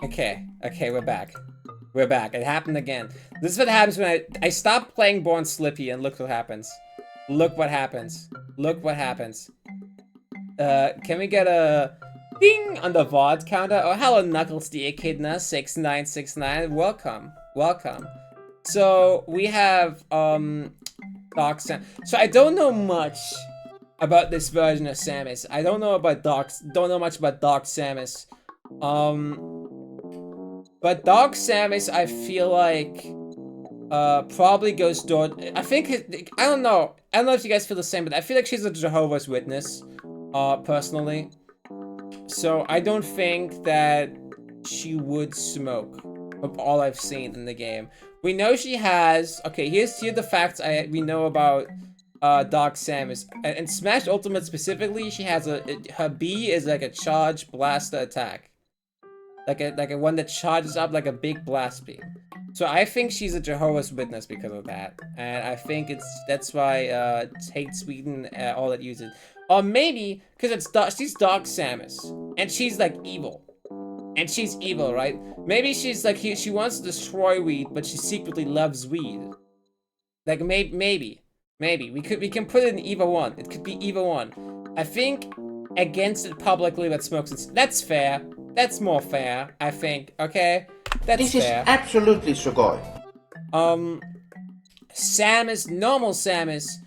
Okay, we're back. We're back. It happened again. This is what happens when I stop playing Born Slippy, and look what happens. Look what happens. Look what happens. Can we get a ding on the VOD counter? Oh, hello, Knuckles the Echidna 6969. Welcome. Welcome. So we have Dark Sam. So I don't know much about this version of Samus. I don't know about don't know much about Dark Samus. But Dark Samus, I feel like probably goes door. I think I don't know. I don't know if you guys feel the same, but I feel like she's a Jehovah's Witness, personally. So I don't think that she would smoke, of all I've seen in the game. We know she has. Okay, here are the facts we know about Dark Samus. And Smash Ultimate specifically, she has her B is like a charge blaster attack. Like a one that charges up like a big blast beam. So I think she's a Jehovah's Witness because of that, and I think that's why Tate Sweden all that use it, or maybe because she's Dark Samus and she's like evil, and she's evil, right? Maybe she's like she wants to destroy weed, but she secretly loves weed. Like maybe we can put it in Eva 1. It could be Eva 1. I think against it publicly, but smokes and that's fair. That's more fair, I think. Okay, that's fair. This is absolutely sugoi. Samus, normal Samus,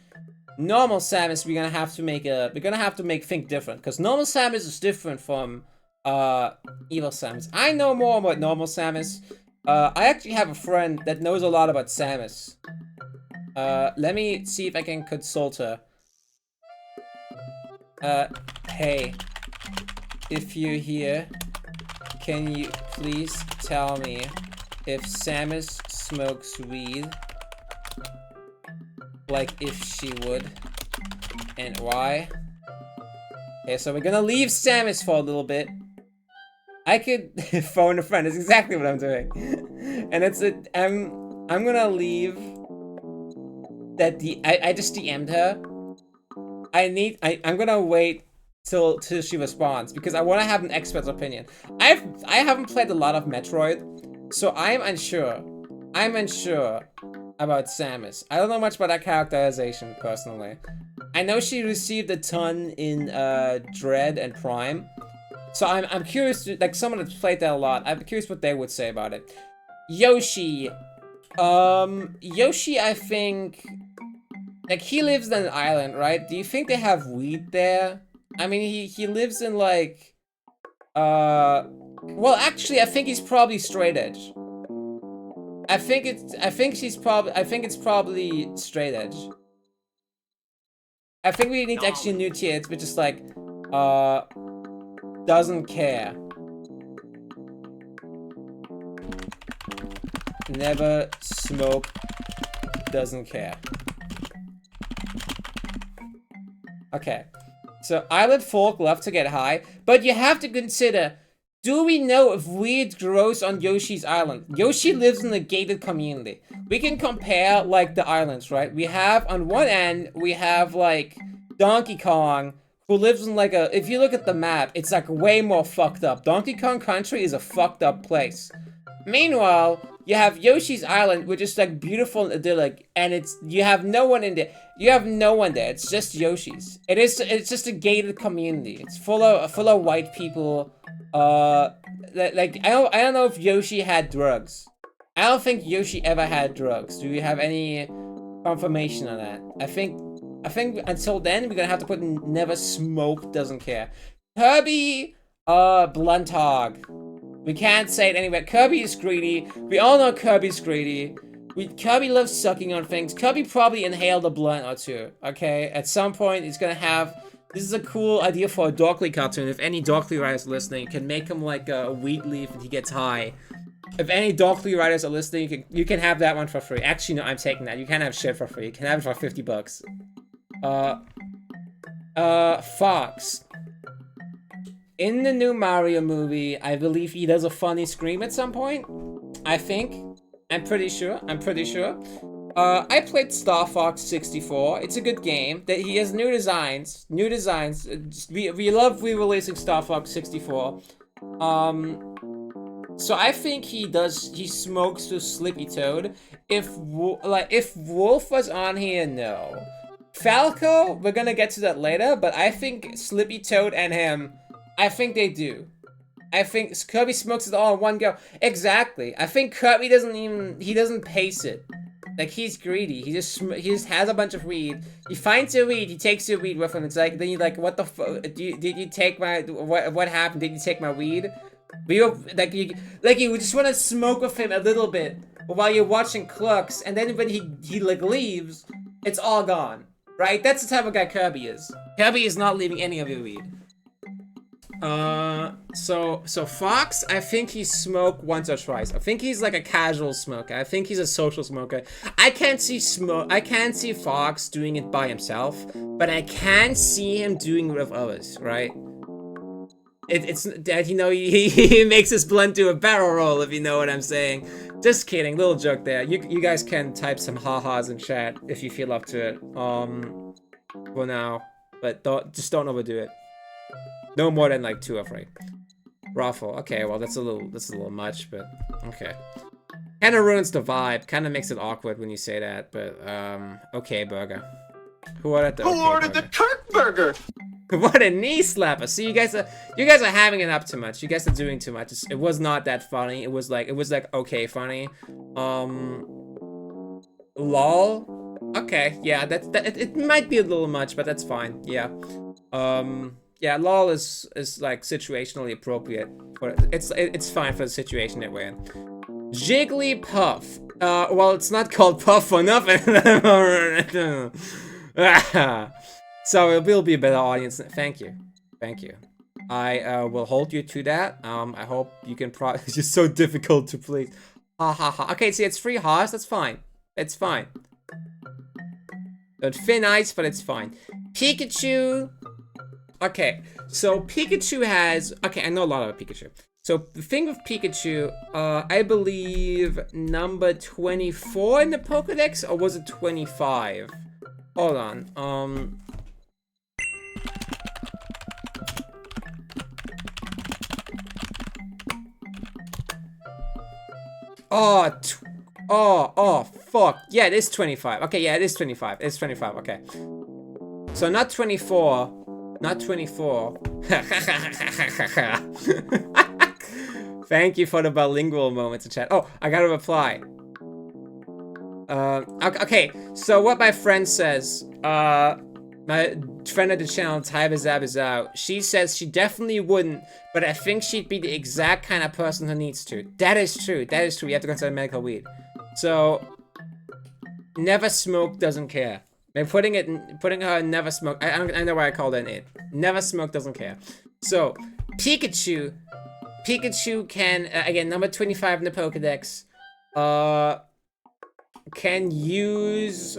we're gonna have to make think different, because normal Samus is different from evil Samus. I know more about normal Samus. I actually have a friend that knows a lot about Samus. Let me see if I can consult her. Hey, if you're here, can you please tell me if Samus smokes weed? Like, if she would, and why? Okay, so we're gonna leave Samus for a little bit. I could phone a friend. That's exactly what I'm doing. And I'm gonna leave that I just DM'd her. I'm gonna wait till she responds, because I want to have an expert's opinion. I haven't played a lot of Metroid, so I'm unsure about Samus. I don't know much about that characterization personally. I know she received a ton in Dread and Prime, so I'm curious to, like, someone that's played that a lot. I'm curious what they would say about it. Yoshi, I think, like, he lives on an island, right? Do you think they have weed there? I mean, he lives in, like, well, actually, I think he's probably straight edge. I think it's probably straight edge. I think we need actually a new tier. It's just like, doesn't care. Never smoke, doesn't care. Okay. So, island folk love to get high, but you have to consider, do we know if weed grows on Yoshi's island? Yoshi lives in a gated community. We can compare, like, the islands, right? We have, on one end, we have, like, Donkey Kong, who lives in, like, if you look at the map, it's, like, way more fucked up. Donkey Kong Country is a fucked up place. Meanwhile, you have Yoshi's Island, which is, like, beautiful and idyllic, and you have no one in there. You have no one there. It's just Yoshi's. It's just a gated community. It's full of white people. Like, I don't know if Yoshi had drugs. I don't think Yoshi ever had drugs. Do we have any confirmation on that? I think until then we're gonna have to put in never smoke, doesn't care. Kirby, blunt hog. We can't say it anywhere. Kirby is greedy. We all know Kirby's greedy. Kirby loves sucking on things. Kirby probably inhaled a blunt or two, okay? At some point, he's gonna have... This is a cool idea for a Darkly cartoon. If any Darkly writers are listening, you can make him like a wheat leaf and he gets high. If any Darkly writers are listening, you can have that one for free. Actually, no, I'm taking that. You can't have shit for free. You can have it for 50 bucks. Fox. In the new Mario movie, I believe he does a funny scream at some point. I think. I'm pretty sure. I played Star Fox 64. It's a good game. That he has new designs. We love re-releasing Star Fox 64. So I think he smokes to Slippy Toad. If Wolf was on here, no. Falco, we're gonna get to that later, but I think Slippy Toad and him, I think they do. I think Kirby smokes it all in one go. Exactly. I think Kirby doesn't pace it. Like, he's greedy. He just has a bunch of weed. He finds a weed. He takes the weed with him. It's like, then you're like, what the fuck? Did you take my, what happened? Did you take my weed? We were, you just want to smoke with him a little bit while you're watching Clerks, and then when he like leaves, it's all gone. Right? That's the type of guy Kirby is. Kirby is not leaving any of your weed. So Fox, I think he smoked once or twice. I think he's like a casual smoker. I think he's a social smoker. I can't see Fox doing it by himself, but I can see him doing it with others, right? It's that, you know, he makes his blunt do a barrel roll, if you know what I'm saying. Just kidding, little joke there. You guys can type some ha-has in chat if you feel up to it. For now, but just don't overdo it. No more than like 2 or 3. Raffle. Okay, well that's a little much, but okay. Kind of ruins the vibe. Kind of makes it awkward when you say that, but okay burger. Who ordered the Kirk burger? What a knee slapper! See, you guys are having it up too much. You guys are doing too much. It was not that funny. It was like okay funny. Lol. Okay, yeah, it might be a little much, but that's fine. Yeah. Yeah, lol is like situationally appropriate. But it's fine for the situation that we're in. Jigglypuff. Well, it's not called Puff for nothing. So it will be a better audience. Thank you. I will hold you to that. I hope you can it's just so difficult to please. Ha ha ha. Okay, see, it's 3 ha's. That's fine. It's fine. Thin ice, but it's fine. Pikachu. Okay, so Pikachu has... Okay, I know a lot about Pikachu. So the thing with Pikachu, I believe number 24 in the Pokedex, or was it 25? Hold on. Oh, fuck. Yeah, it is 25. Okay, yeah, it is 25. It's 25, okay. So not 24. Not 24. Thank you for the bilingual moments in chat. Oh, I got a reply. Okay, so what my friend says, my friend of the channel, Tybazabazao, she says she definitely wouldn't, but I think she'd be the exact kind of person who needs to. That is true. You have to consider medical weed. So, never smoke, doesn't care. And putting her in never smoke, I know why I called it an it. Never smoke, doesn't care. So, Pikachu can, again, number 25 in the Pokedex, can use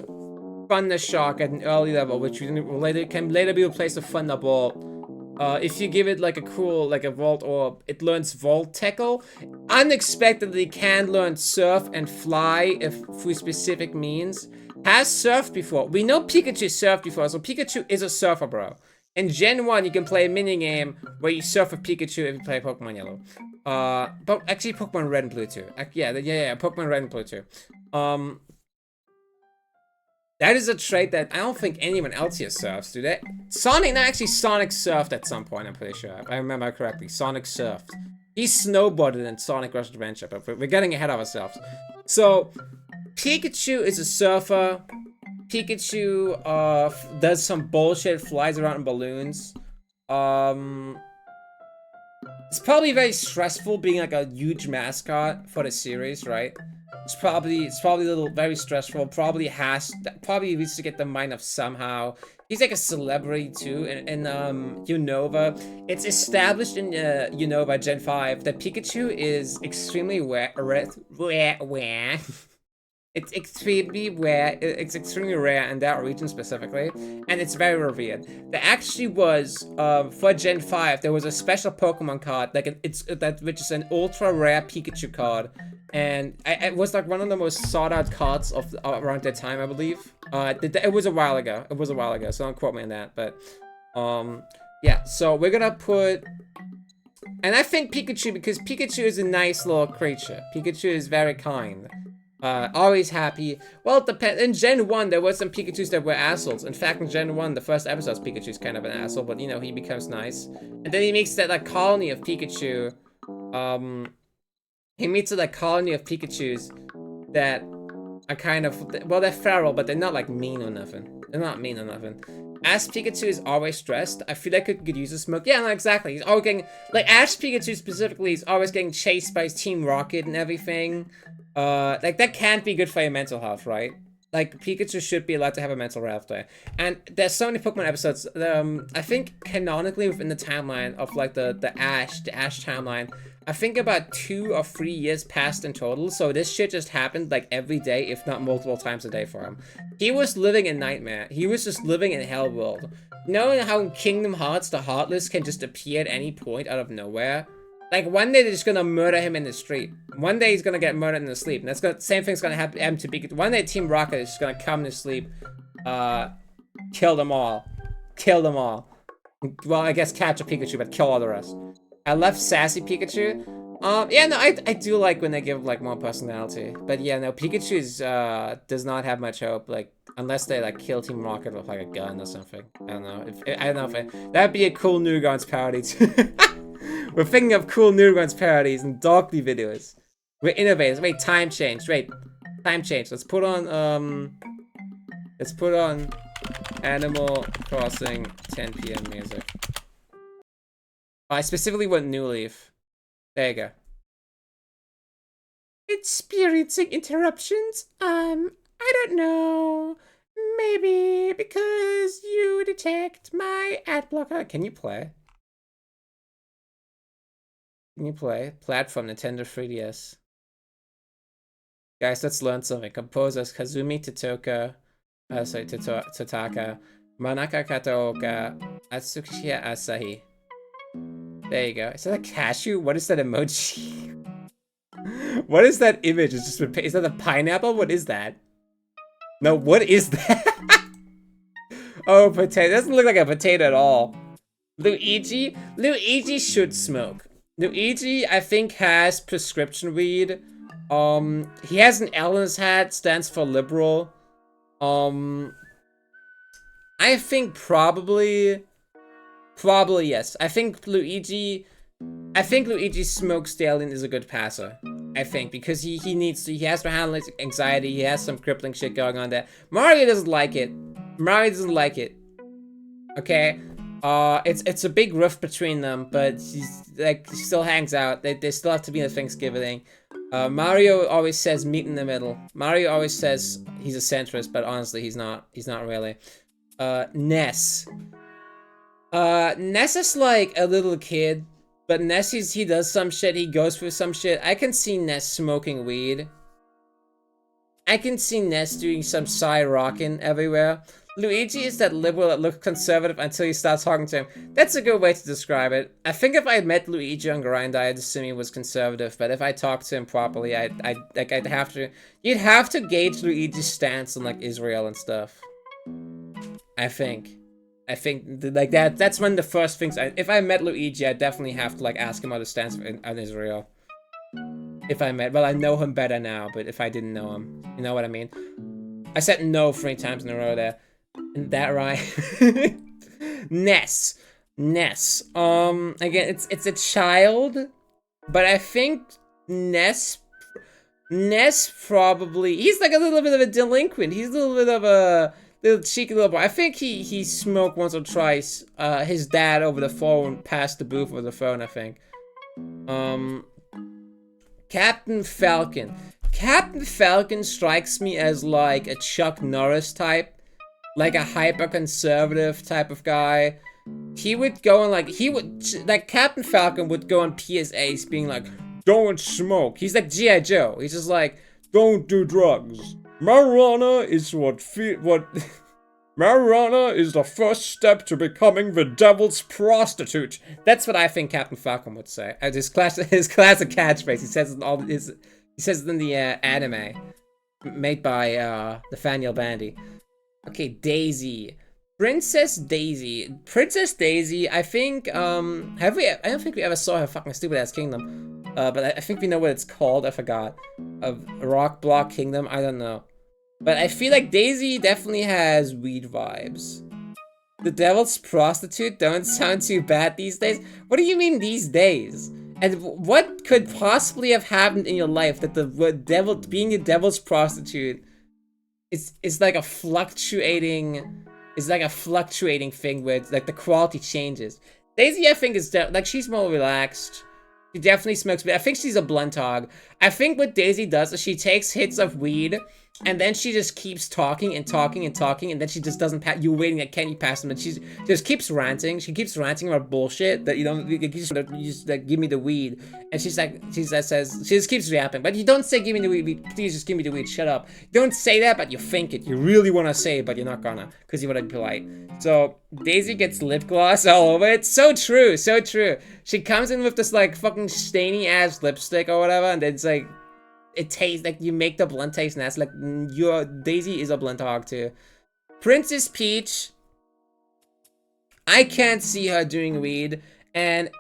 Thunder Shock at an early level, which can later be replaced with Thunderbolt. If you give it like a cool, like a Volt Orb, it learns Volt Tackle. Unexpectedly can learn Surf and Fly through specific means. Has surfed before. We know Pikachu surfed before, so Pikachu is a surfer, bro. In Gen 1, you can play a minigame where you surf with Pikachu if you play Pokemon Yellow. But actually Pokemon Red and Blue too. Yeah, Pokemon Red and Blue too. That is a trait that I don't think anyone else here surfs, do they? Sonic surfed at some point, I'm pretty sure. If I remember correctly, Sonic surfed. He snowboarded in Sonic Rush Adventure, but we're getting ahead of ourselves. So, Pikachu is a surfer. Pikachu does some bullshit, flies around in balloons. It's probably very stressful being like a huge mascot for the series, right? It's probably a little very stressful. Probably needs to get the mind of somehow. He's like a celebrity too in Unova. It's established in Unova Gen 5 that Pikachu is extremely It's extremely rare in that region specifically, and it's very revered. There actually was, for Gen 5, there was a special Pokemon card, like which is an ultra rare Pikachu card, and it was like one of the most sought out cards of around that time, I believe. It was a while ago. So don't quote me on that, but yeah. So we're gonna put And I think Pikachu, because Pikachu is a nice little creature. Pikachu is very kind. Always happy. Well, it depends. In Gen 1, there were some Pikachus that were assholes. In fact, in Gen 1, the first episode, Pikachu's kind of an asshole, but, you know, he becomes nice. And then he makes that, like, colony of Pikachu. He meets with, like, colony of Pikachus that are kind of, well, they're feral, but they're not, like, mean or nothing. They're not mean or nothing. Ash Pikachu is always stressed. I feel like it could use a smoke. Yeah, no, exactly. He's always getting, like, Ash Pikachu specifically is always getting chased by his Team Rocket and everything. Like, that can't be good for your mental health, right? Like, Pikachu should be allowed to have a mental health day. And there's so many Pokemon episodes, I think canonically within the timeline of, like, the Ash timeline, I think about 2 or 3 years passed in total, so this shit just happened, like, every day, if not multiple times a day for him. He was living in Nightmare. He was just living in Hell World. Knowing how in Kingdom Hearts, the Heartless can just appear at any point out of nowhere. Like, one day they're just gonna murder him in the street. One day he's gonna get murdered in his sleep. And that's gonna, same thing's gonna happen to Pikachu. One day Team Rocket is just gonna come in his sleep, kill them all. Kill them all. Well, I guess catch a Pikachu, but kill all the rest. I love sassy Pikachu. Yeah, no, I do like when they give, like, more personality. But yeah, no, Pikachu is, does not have much hope, like, unless they, like, kill Team Rocket with, like, a gun or something. I don't know. I don't know if that'd be a cool Newgrounds parody, too. We're thinking of cool Newgrounds parodies and Darkly videos. We're innovators. Wait, time change. Wait, time change. Let's put on, Animal Crossing 10 PM music. I specifically want New Leaf. There you go. Experiencing interruptions? I don't know. Maybe because you detect my ad blocker. Can you play? Can you play? Platform, Nintendo 3DS. Guys, let's learn something. Composers Kazumi Totaka, Manaka Kataoka, Atsushi Asahi. There you go. Is that a cashew? What is that emoji? What is that image? Is that a pineapple? What is that? No, what is that? Oh, potato. It doesn't look like a potato at all. Luigi? Luigi should smoke. Luigi, I think, has prescription weed. He has an L in his hat, stands for liberal. I think probably yes. I think Luigi smokes Stallion is a good passer. I think, because he needs to, he has to handle his anxiety, he has some crippling shit going on there. Mario doesn't like it. Mario doesn't like it. Okay? It's a big rift between them, but he's, like, he still hangs out. They still have to be in Thanksgiving. Mario always says meet in the middle. Mario always says he's a centrist, but honestly, he's not. He's not really. Ness. Ness is like a little kid, but Ness, he does some shit, he goes through some shit. I can see Ness smoking weed. I can see Ness doing some side rocking everywhere. Luigi is that liberal that looks conservative until you start talking to him. That's a good way to describe it. I think if I had met Luigi on Grindr, I'd assume he was conservative, but if I talked to him properly, I'd have to, you'd have to gauge Luigi's stance on, like, Israel and stuff. I think, like, that's one of the first things, if I met Luigi, I'd definitely have to, like, ask him how to stance on Israel. If I met, well, I know him better now, but if I didn't know him, you know what I mean? I said no 3 times in a row there. Isn't that right? Ness. Again, it's a child, but I think Ness probably, he's like a little bit of a delinquent. He's a little bit of a little cheeky little boy. I think he smoked once or twice. His dad over the phone passed the booth over the phone, I think. Captain Falcon. Captain Falcon strikes me as like a Chuck Norris type. Like a hyper-conservative type of guy. He would go on, like, Captain Falcon would go on PSAs being like, don't smoke. He's like G.I. Joe. He's just like, don't do drugs. Marijuana is marijuana is the first step to becoming the devil's prostitute. That's what I think Captain Falcon would say. His classic catchphrase. He says it in the anime made by Nathaniel Bandy. Okay, Daisy. Princess Daisy. Princess Daisy, I think, have we, I don't think we ever saw her fucking stupid ass kingdom. But I think we know what it's called, I forgot. Of Rock Block Kingdom, I don't know. But I feel like Daisy definitely has weed vibes. The Devil's Prostitute don't sound too bad these days. What do you mean these days? And what could possibly have happened in your life that the devil, being a Devil's Prostitute is like a fluctuating, is like a fluctuating thing where it's like the quality changes. Daisy, I think, is like, she's more relaxed. She definitely smokes, but I think she's a blunt hog. I think what Daisy does is she takes hits of weed, and then she just keeps talking and talking and talking, and then she just doesn't pass. You're waiting at can you pass them, and she just keeps ranting. She keeps ranting about bullshit that you don't. You just like give me the weed, and she's like, she just keeps yapping. But you don't say give me the weed. Please just give me the weed. Shut up. You don't say that, but you think it. You really want to say it, but you're not gonna, because you want to be polite. So Daisy gets lip gloss all over it. So true, so true. She comes in with this like fucking stainy ass lipstick or whatever, and then it's like, it tastes like you make the blunt taste nasty. Like your Daisy is a blunt hog too. Princess Peach, I can't see her doing weed, and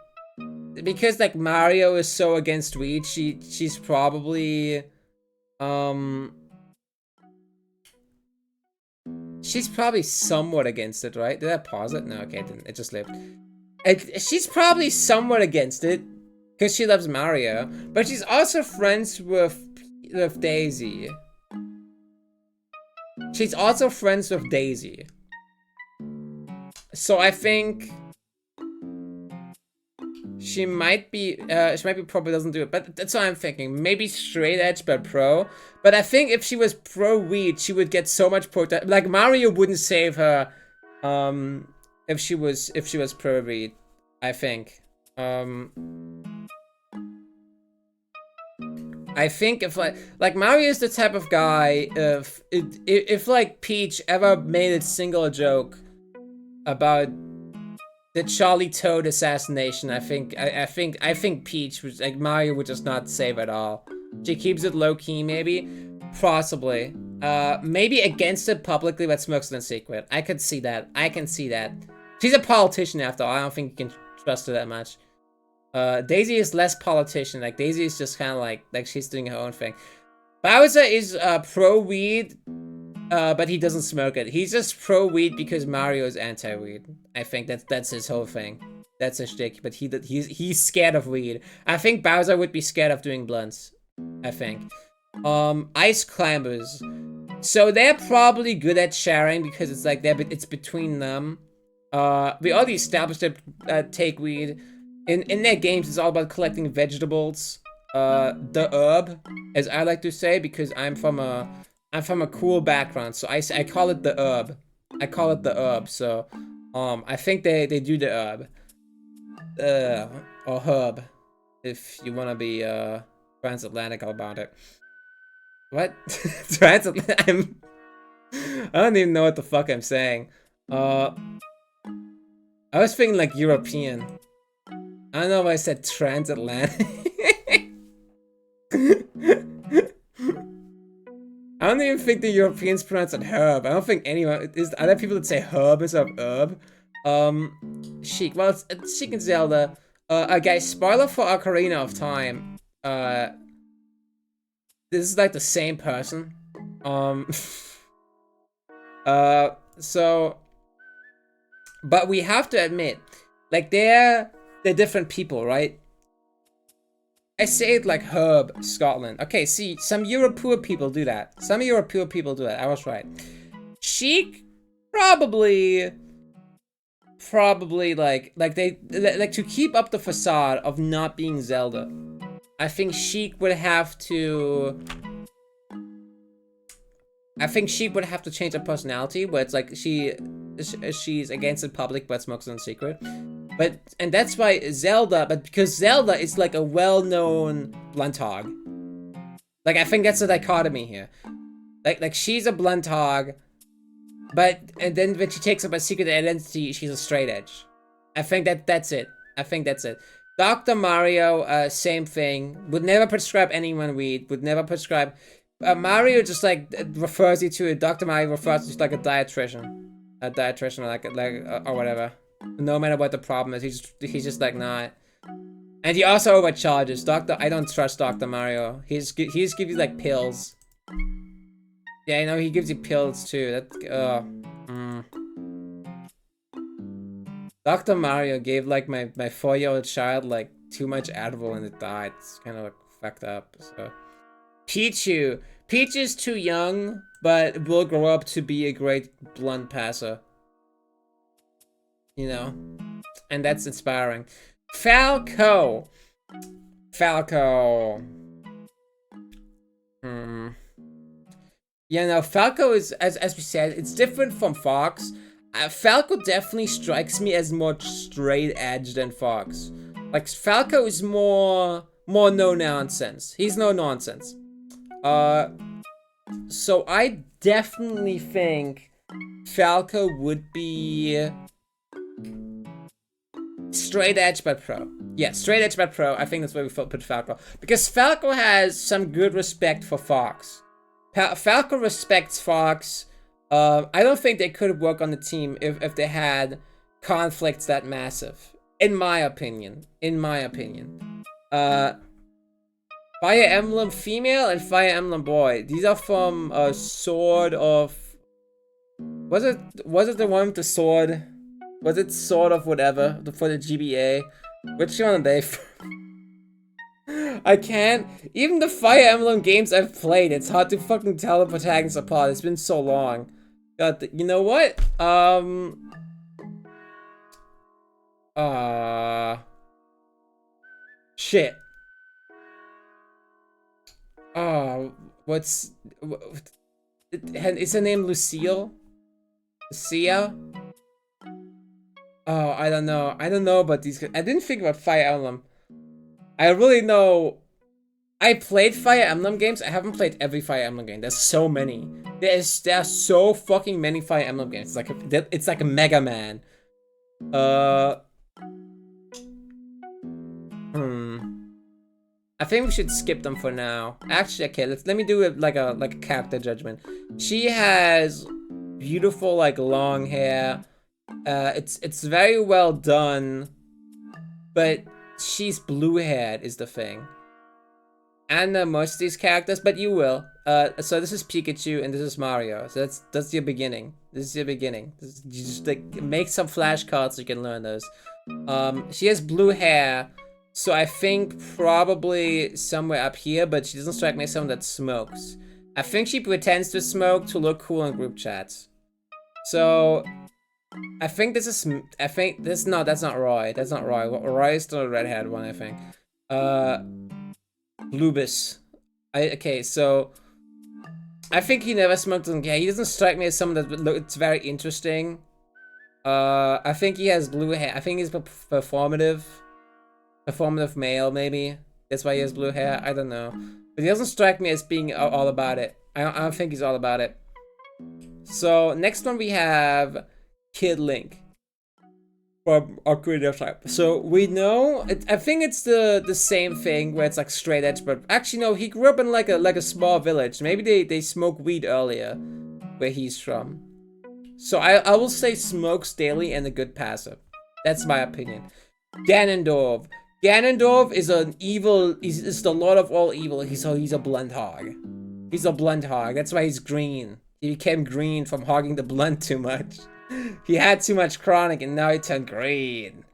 because like Mario is so against weed, she's probably she's probably somewhat against it, right? Did I pause it? No, okay, it didn't. It just lived. She's probably somewhat against it because she loves Mario, but she's also friends with Daisy. She's also friends with Daisy. So I think she might be probably doesn't do it, but that's what I'm thinking. Maybe straight edge but pro. But I think if she was pro weed, she would get so much protest. Like Mario wouldn't save her, if she was pro weed, I think. I think if like Mario is the type of guy, if like Peach ever made a single joke about the Charlie Toad assassination, I think Peach was like, Mario would just not save at all. She keeps it low key, maybe, possibly, maybe against it publicly, but smokes it in secret. I could see that. I can see that. She's a politician after all. I don't think you can trust her that much. Daisy is less politician. Like Daisy is just kind of like she's doing her own thing. Bowser is pro weed, but he doesn't smoke it. He's just pro weed because Mario is anti weed. I think that's his whole thing. That's his shtick. But he's scared of weed. I think Bowser would be scared of doing blunts. I think. Ice climbers. So they're probably good at sharing because it's like it's between them. We already established that take weed. In their games, it's all about collecting vegetables. The herb, as I like to say, because I'm from a cool background, so I call it the herb. I call it the herb. So, I think they do the herb, or herb, if you wanna be transatlantic about it. What? Transatlantic? I don't even know what the fuck I'm saying. I was thinking like European. I don't know why I said transatlantic. I don't even think the Europeans pronounce it herb. I don't think anyone are there people that say herb instead of herb. Sheik. Well, it's Sheik and Zelda. Guys, spoiler for Ocarina of Time. This is like the same person. So, but we have to admit, like they're different people, right? I say it like Herb, Scotland. Okay, see, some European people do that. Some European people do that. I was right. Sheik, probably like they like to keep up the facade of not being Zelda. I think Sheik would have to. I think Sheik would have to change her personality, where it's like she's against the public but smokes in secret. And that's why Zelda, but because Zelda is like a well-known blunt hog. Like I think that's the dichotomy here. Like she's a blunt hog, and then when she takes up a secret identity, she's a straight edge. I think that's it. I think that's it. Dr. Mario, same thing. Would never prescribe anyone weed. Would never prescribe. Mario just like refers you to it. Dr. Mario refers you to like a dietitian. a dietitian or whatever. No matter what the problem is, he's just like not. And he also overcharges. I don't trust Dr. Mario. He just gives you like pills. Yeah, you know, he gives you pills too. Dr. Mario gave like my 4-year-old child like too much Advil and it died. It's kind of like fucked up. So Pichu. Peach is too young, but will grow up to be a great blunt passer. You know? And that's inspiring. Falco. Yeah, no, Falco is, as we said, it's different from Fox. Falco definitely strikes me as more straight edge than Fox. Like, Falco is more no nonsense. He's no nonsense. So I definitely think Falco would be straight edge but pro. Yeah, straight edge but pro. I think that's where we put Falco. Because Falco has some good respect for Fox. Falco respects Fox. I don't think they could work on the team if they had conflicts that massive. In my opinion. Fire Emblem female and Fire Emblem boy. These are from Sword of... Was it the one with the sword? Was it Sword of whatever for the GBA? Which one are they from? I can't. Even the Fire Emblem games I've played, it's hard to fucking tell the protagonists apart. It's been so long. God, you know what? Shit. Oh, is her name Lucille? Lucia? Oh, I don't know about these. I didn't think about Fire Emblem. I really know. I played Fire Emblem games. I haven't played every Fire Emblem game. There's so many. There's so fucking many Fire Emblem games. It's like a Mega Man. I think we should skip them for now. Actually, okay, let me do it like a character judgment. She has beautiful like long hair. It's very well done, but she's blue-haired is the thing. And most of these characters, but you will. So this is Pikachu and this is Mario. So that's your beginning. You just like make some flashcards so you can learn those. She has blue hair. So I think probably somewhere up here, but she doesn't strike me as someone that smokes. I think she pretends to smoke to look cool in group chats. So I think this is, no, that's not Roy. That's not Roy. Roy is still a redhead one, I think. Lubis. Okay, so I think he never smoked. Yeah, he doesn't strike me as someone that looks very interesting. I think he has blue hair. I think he's performative male, maybe. That's why he has blue hair. I don't know. But he doesn't strike me as being all about it. I don't think he's all about it. So, next one we have Kid Link. From Ocarina of Time. So, we know... I think it's the same thing, where it's like straight edge, but... Actually, no, he grew up in like a small village. Maybe they smoke weed earlier, where he's from. So, I will say smokes daily and a good passer. That's my opinion. Ganondorf. Ganondorf is an evil, is the lord of all evil. He's a blunt hog. He's a blunt hog. That's why he's green. He became green from hogging the blunt too much. He had too much chronic and now he turned green.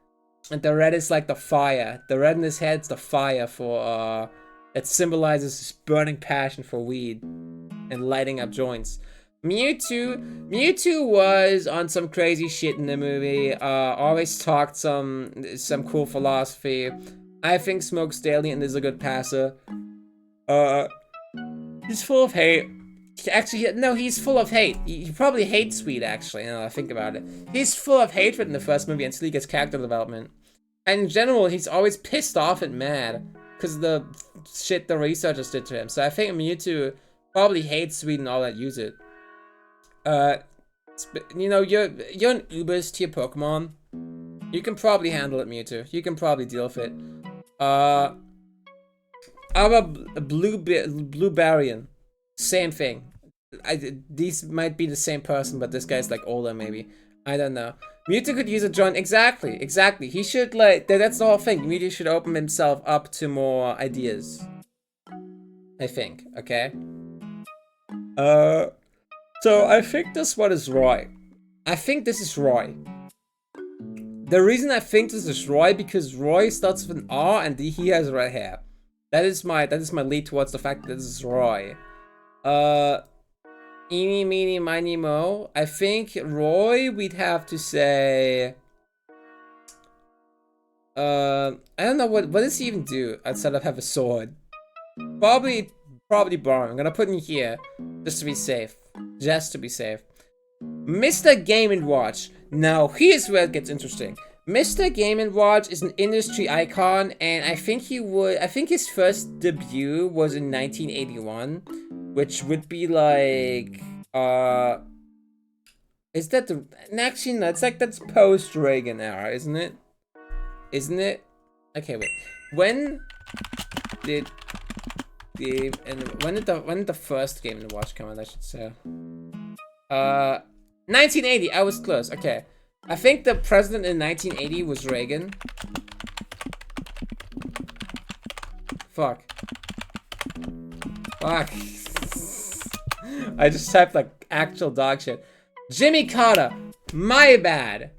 And the red is like the fire. The red in his head's the fire for, that symbolizes his burning passion for weed and lighting up joints. Mewtwo was on some crazy shit in the movie. Always talked some cool philosophy. I think smokes daily and is a good passer. He's full of hate. Actually, no, he's full of hate. He probably hates weed, actually, now that I think about it. He's full of hatred in the first movie until he gets character development. And in general, he's always pissed off and mad because of the shit the researchers did to him. So I think Mewtwo probably hates weed and all that use it. You know, you're an Ubers to your Pokemon. You can probably handle it, Mewtwo. You can probably deal with it. I'm a Bluebarian. Same thing. these might be the same person, but this guy's like older maybe. I don't know. Mewtwo could use a joint. Exactly, exactly. He should like that's the whole thing. Mewtwo should open himself up to more ideas. I think. Okay. So I think this one is Roy. I think this is Roy. The reason I think this is Roy because Roy starts with an R and he has red hair. That is my lead towards the fact that this is Roy. Eeny, meeny, miny, mo. I think Roy, we'd have to say. I don't know what does he even do outside of have a sword. Probably bomb. I'm gonna put in here just to be safe. Just to be safe. Mr. Game & Watch. Now here's where it gets interesting. Mr. Game & Watch is an industry icon, and I think his first debut was in 1981, which would be like, is that the, actually no, it's like that's post-Reagan era, isn't it? Isn't it? Okay, wait. When did the first Game & Watch come out, I should say? 1980, I was close, okay. I think the president in 1980 was Reagan. Fuck. Fuck. I just typed like actual dog shit. Jimmy Carter. My bad.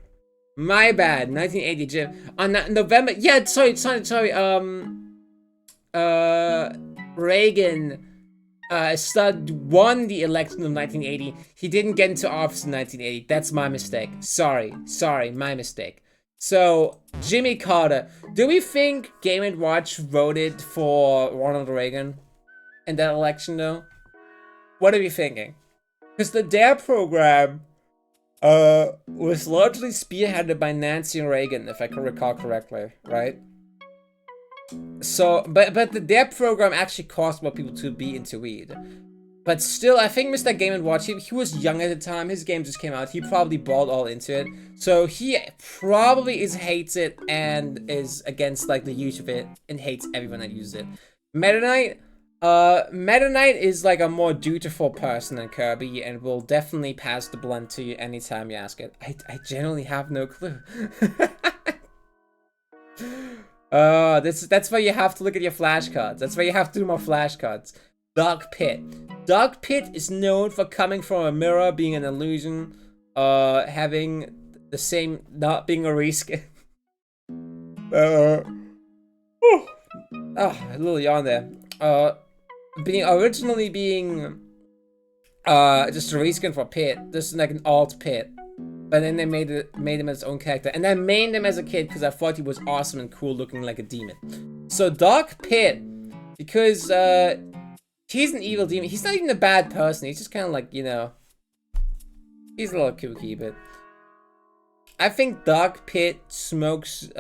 My bad. 1980 Jim. On November. Yeah, sorry. Reagan won the election of 1980. He didn't get into office in 1980. That's my mistake. Sorry, my mistake. So, Jimmy Carter. Do we think Game & Watch voted for Ronald Reagan in that election, though? What are we thinking? Because the DARE program was largely spearheaded by Nancy Reagan, if I can recall correctly, right? So, but the DARE program actually caused more people to be into weed. But still, I think Mr. Game & Watch, he was young at the time, his game just came out, he probably bought all into it. So he probably hates it and is against like the use of it and hates everyone that uses it. Meta Knight, Meta Knight is like a more dutiful person than Kirby and will definitely pass the blunt to you anytime you ask it. I genuinely have no clue. That's why you have to look at your flashcards. That's why you have to do more flashcards. Dark Pit. Dark Pit is known for coming from a mirror, being an illusion, having the same, not being a reskin. A little yawn there. Originally being, just a reskin for Pit. This is like an alt Pit. But then they made him as his own character. And I made him as a kid because I thought he was awesome and cool looking like a demon. So Dark Pit, because he's an evil demon. He's not even a bad person. He's just kind of like, you know, he's a little kooky, but I think Dark Pit smokes,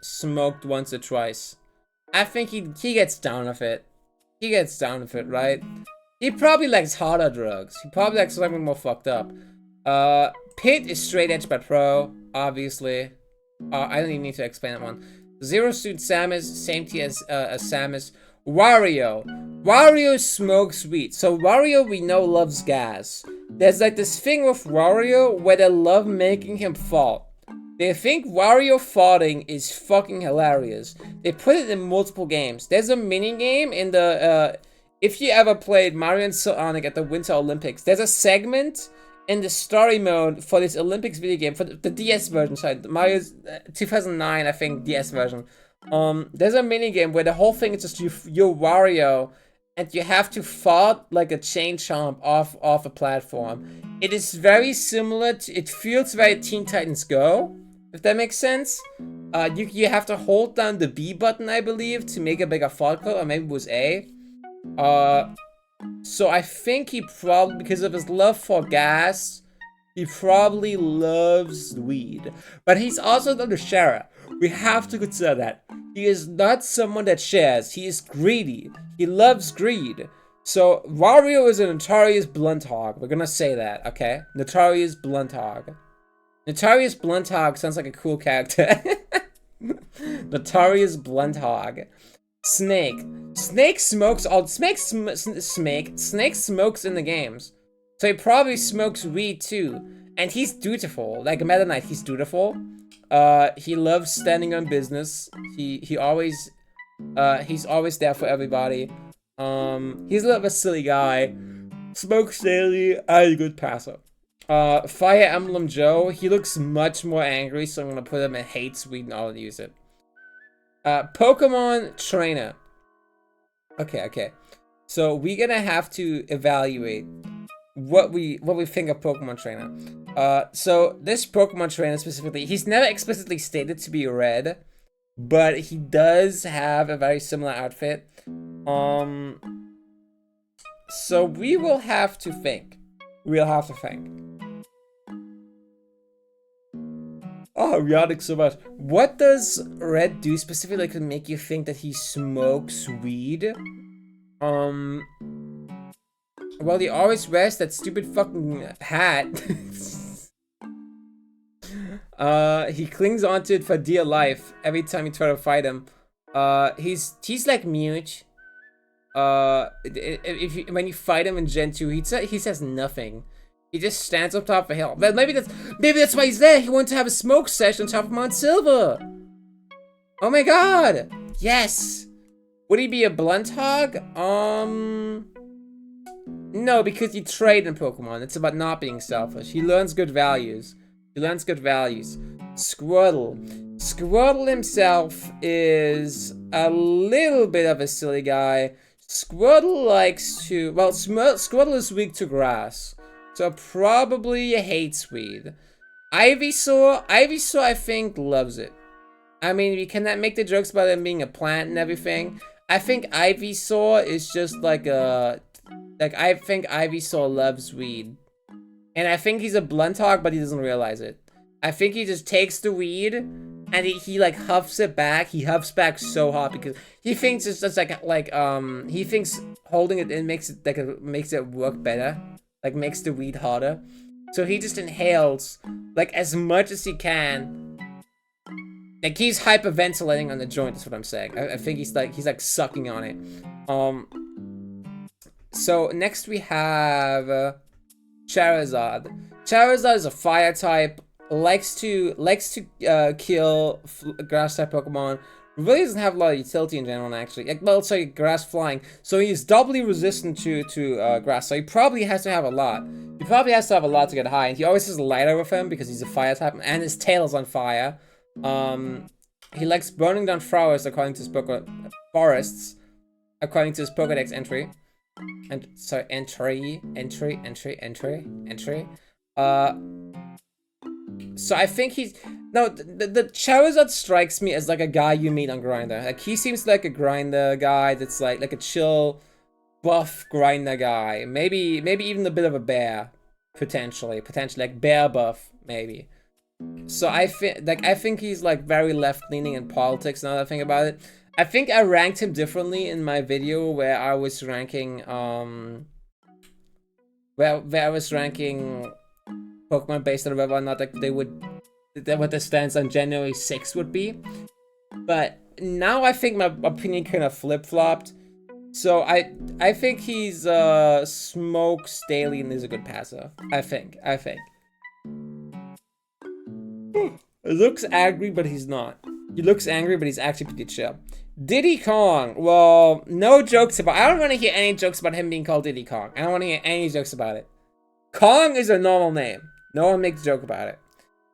smoked once or twice. I think he gets down with it. He gets down with it, right? He probably likes harder drugs. He probably likes something more fucked up. Pit is straight edge but pro, obviously. I don't even need to explain that one. Zero Suit Samus, same tier as Samus. Wario. Wario smokes weed. So Wario we know loves gas. There's like this thing with Wario where they love making him fart. They think Wario farting is fucking hilarious. They put it in multiple games. There's a mini game in the if you ever played Mario and Sonic at the Winter Olympics, there's a segment in the story mode for this Olympics video game, for the DS version, sorry, Mario's 2009, I think, DS version. There's a mini game where the whole thing is just you're Wario, and you have to fart like a chain chomp off a platform. It is very similar to, it feels very Teen Titans Go, if that makes sense. You have to hold down the B button, I believe, to make a bigger fart code, or maybe it was A. So I think he probably, because of his love for gas, he probably loves weed. But he's also not a sharer. We have to consider that. He is not someone that shares. He is greedy. He loves greed. So Wario is a notorious blunt hog. We're gonna say that, okay? Notorious blunt hog. Notorious blunt hog sounds like a cool character. Notorious blunt hog. Snake. Snake smokes all. Snake smokes in the games, so he probably smokes weed too. And he's dutiful. Like Meta Knight, he's dutiful. He loves standing on business. He's always there for everybody. He's a little bit of a silly guy. Smokes daily. A good passer. Fire Emblem Joe. He looks much more angry, so I'm gonna put him in hates weed and I'll use it. Pokemon Trainer. Okay. So we're gonna have to evaluate what we think of Pokemon Trainer. So this Pokemon Trainer specifically, he's never explicitly stated to be red, but he does have a very similar outfit. So we will have to think. Oh, Riotic so much. What does Red do specifically to make you think that he smokes weed? Well, he always wears that stupid fucking hat. He clings onto it for dear life every time you try to fight him. He's like Mewtwo. When you fight him in Gen 2, he says nothing. He just stands up top of a hill. But maybe that's why he's there. He wanted to have a smoke session on top of Mount Silver. Oh my god! Yes! Would he be a blunt hog? No, because you trade in Pokemon. It's about not being selfish. He learns good values. Squirtle. Squirtle himself is a little bit of a silly guy. Squirtle likes to... Well, Squirtle is weak to grass. So probably hates weed. Ivysaur, I think, loves it. I mean, we cannot make the jokes about him being a plant and everything. I think Ivysaur is just like a... I think Ivysaur loves weed. And I think he's a blunt hog, but he doesn't realize it. I think he just takes the weed, and he like huffs it back. He huffs back so hard because he thinks it's just he thinks holding it in makes it work better. Like, makes the weed harder. So he just inhales, like, as much as he can. Like, he's hyperventilating on the joint, is what I'm saying. I think he's like sucking on it. So, next we have Charizard. Charizard is a fire type, likes to kill grass type Pokemon. Really doesn't have a lot of utility in general, actually. Like, well, it's like grass flying, so he's doubly resistant to grass. So he probably has to have a lot. He probably has to have a lot to get high, and he always has a lighter with him because he's a fire type, and his tail is on fire. He likes burning down forests according to his forests, according to his Pokédex entry. And sorry, entry. So I think he's... No, the Charizard strikes me as like a guy you meet on Grindr. Like, he seems like a Grindr guy that's like a chill, buff Grindr guy. Maybe even a bit of a bear, potentially like bear buff, maybe. So I think he's like very left-leaning in politics. Now that I think about it, I think I ranked him differently in my video where I was ranking Pokemon based on whether or not what the stance on January 6th would be. But now I think my opinion kind of flip-flopped. So I think he's smokes daily and is a good passer. I think. He looks angry, but he's not. He looks angry, but he's actually pretty chill. Diddy Kong. Well, no jokes about... I don't want to hear any jokes about him being called Diddy Kong. I don't want to hear any jokes about it. Kong is a normal name. No one makes a joke about it.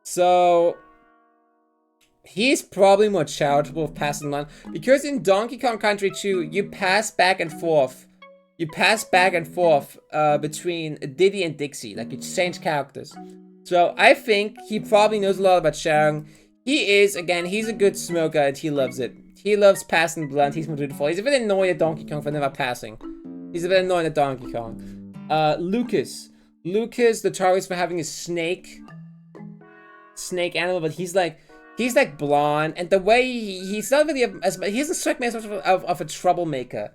So... he's probably more charitable with passing on. Because in Donkey Kong Country 2, you pass back and forth. Between Diddy and Dixie. Like, you change characters. So I think he probably knows a lot about sharing. He is, again, he's a good smoker and he loves it. He loves passing blunt. He's more dutiful. He's a bit annoyed at Donkey Kong for never passing. He's a bit annoyed at Donkey Kong. Lucas, the target's for having a snake animal, but he's like blonde, and the way he's not really he doesn't strike me as much of a troublemaker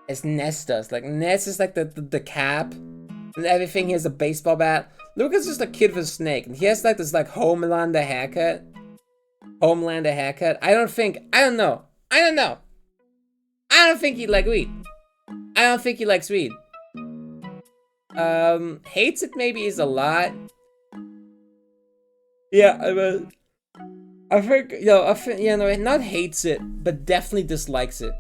as Ness does. Like, Ness is like the cap and everything. He has a baseball bat. Lucas is just a kid with a snake, and he has like this like Homelander haircut. I don't know. I don't think he like weed. I don't think he likes weed. Hates it maybe is a lot. Yeah, I think, no, not hates it, but definitely dislikes it.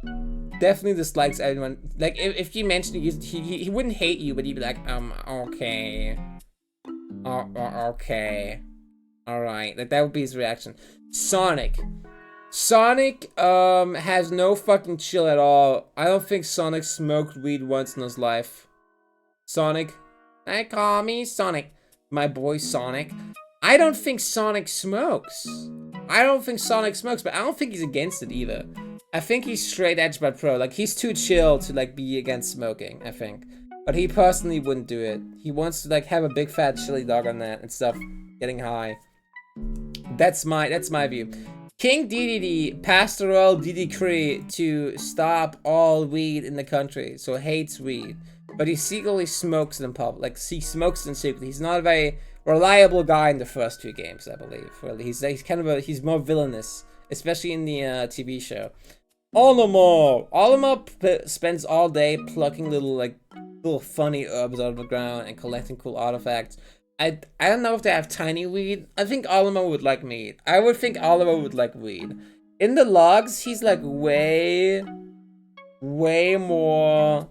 Definitely dislikes everyone. Like, if you mentioned it, he wouldn't hate you, but he'd be like, okay. Okay. Alright, like, that would be his reaction. Sonic. Sonic, has no fucking chill at all. I don't think Sonic smoked weed once in his life. Sonic. They call me Sonic. My boy Sonic. I don't think Sonic smokes. I don't think Sonic smokes, but I don't think he's against it either. I think he's straight edge but pro. Like, he's too chill to, like, be against smoking, I think. But he personally wouldn't do it. He wants to, like, have a big fat chili dog on that and stuff. Getting high. That's my view. King Dedede passed a royal decree to stop all weed in the country, so hates weed. But he secretly smokes it in public. Like, he smokes it in secret. He's not a very reliable guy in the first 2 games, I believe. Really, he's kind of he's more villainous, especially in the TV show. Olimar spends all day plucking little funny herbs out of the ground and collecting cool artifacts. I don't know if they have tiny weed. I think Olimar would like meat. I would think Olimar would like weed. In the logs, he's like way more.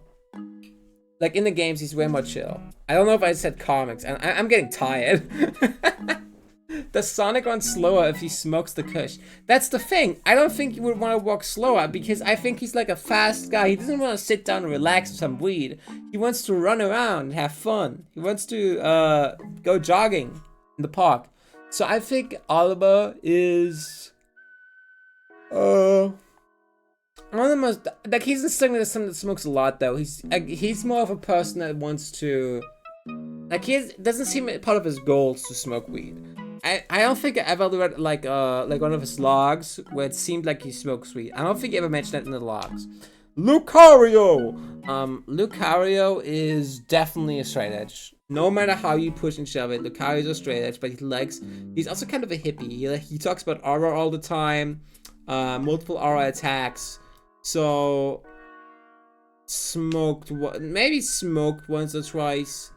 Like, in the games, he's way more chill. I don't know if I said comics, and I'm getting tired. Does Sonic run slower if he smokes the kush? That's the thing. I don't think he would want to walk slower, because I think he's like a fast guy. He doesn't want to sit down and relax with some weed. He wants to run around and have fun. He wants to go jogging in the park. So I think Oliver is one of the most, like, he's someone that smokes a lot though. He's more of a person that wants to, like, doesn't seem part of his goals to smoke weed. I don't think I ever read like one of his logs where it seemed like he smokes weed. I don't think he ever mentioned that in the logs. Lucario! Lucario is definitely a straight edge. No matter how you push and shove it, Lucario's a straight edge, but he's also kind of a hippie. He talks about aura all the time, multiple aura attacks. So, maybe smoked once or twice.